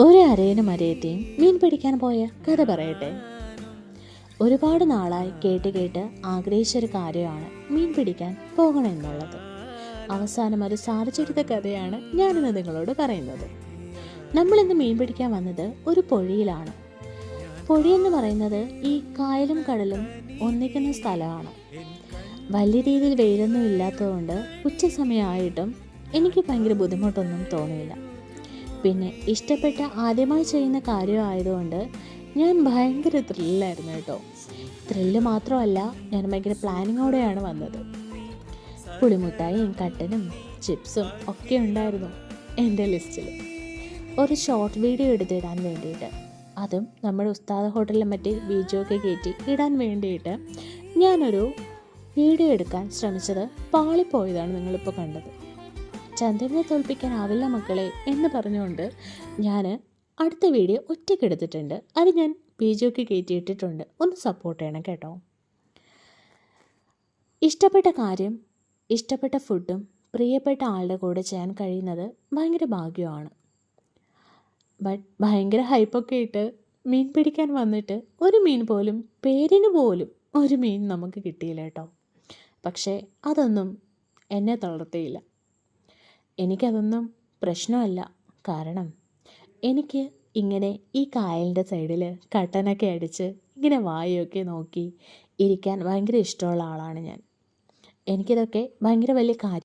ഒരു അരയനും അരയത്തെയും മീൻ പിടിക്കാൻ പോയ കഥ പറയട്ടെ. ഒരുപാട് നാളായി കേട്ട് ആഗ്രഹിച്ചൊരു കാര്യമാണ് മീൻ പിടിക്കാൻ പോകണമെന്നുള്ളത്. അവസാനം അത് സാധിച്ചെടുത്ത കഥയാണ് ഞാനിന്ന് നിങ്ങളോട് പറയുന്നത്. നമ്മളിന്ന് മീൻ പിടിക്കാൻ വന്നത് ഒരു പൊഴിയിലാണ്. പൊഴിയെന്ന് പറയുന്നത് ഈ കായലും കടലും ഒന്നിക്കുന്ന സ്ഥലമാണ്. വലിയ രീതിയിൽ വെയിലൊന്നും ഇല്ലാത്തതുകൊണ്ട് ഉച്ച സമയമായിട്ടും എനിക്ക് ഭയങ്കര ബുദ്ധിമുട്ടൊന്നും തോന്നിയില്ല. പിന്നെ ഇഷ്ടപ്പെട്ട ആദ്യമായി ചെയ്യുന്ന കാര്യമായതുകൊണ്ട് ഞാൻ ഭയങ്കര ത്രില്ലായിരുന്നു കേട്ടോ. ത്രില്ല് മാത്രമല്ല, ഞാൻ ഭയങ്കര പ്ലാനിങ്ങോടെയാണ് വന്നത്. പുളിമുട്ടായും കട്ടനും ചിപ്സും ഒക്കെ ഉണ്ടായിരുന്നു എൻ്റെ ലിസ്റ്റിൽ. ഒരു ഷോർട്ട് വീഡിയോ എടുത്തിടാൻ വേണ്ടിയിട്ട്, അതും നമ്മുടെ ഉസ്താദ് ഹോട്ടലിലെ മറ്റേ വീഡിയോ ഒക്കെ കയറ്റി ഇടാൻ വേണ്ടിയിട്ട് ഞാനൊരു വീഡിയോ എടുക്കാൻ ശ്രമിച്ചത് പാളിപ്പോയതാണ് നിങ്ങളിപ്പോൾ കണ്ടത്. ചന്ദ്രനെ തോൽപ്പിക്കാനാവില്ല മക്കളെ എന്ന് പറഞ്ഞുകൊണ്ട് ഞാൻ അടുത്ത വീഡിയോ ഒറ്റയ്ക്കെടുത്തിട്ടുണ്ട്. അത് ഞാൻ പേജൊക്കെ കയറ്റിയിട്ടിട്ടുണ്ട്. ഒന്ന് സപ്പോർട്ട് ചെയ്യണം കേട്ടോ. ഇഷ്ടപ്പെട്ട കാര്യം, ഇഷ്ടപ്പെട്ട ഫുഡും പ്രിയപ്പെട്ട ആളുടെ കൂടെ ചെയ്യാൻ കഴിയുന്നത് ഭയങ്കര ഭാഗ്യമാണ്. ബട്ട് ഭയങ്കര ഹൈപ്പൊക്കെ ഇട്ട് മീൻ പിടിക്കാൻ വന്നിട്ട് ഒരു മീൻ പോലും, പേരിന് പോലും ഒരു മീൻ നമുക്ക് കിട്ടിയില്ല കേട്ടോ. പക്ഷേ അതൊന്നും എന്നെ തളർത്തിയില്ല. എനിക്കതൊന്നും പ്രശ്നമല്ല. കാരണം എനിക്ക് ഇങ്ങനെ ഈ കായലിൻ്റെ സൈഡിൽ കട്ടനൊക്കെ അടിച്ച് ഇങ്ങനെ വായൊക്കെ നോക്കി ഇരിക്കാൻ ഭയങ്കര ഇഷ്ടമുള്ള ആളാണ് ഞാൻ. എനിക്കിതൊക്കെ ഭയങ്കര വലിയ കാര്യം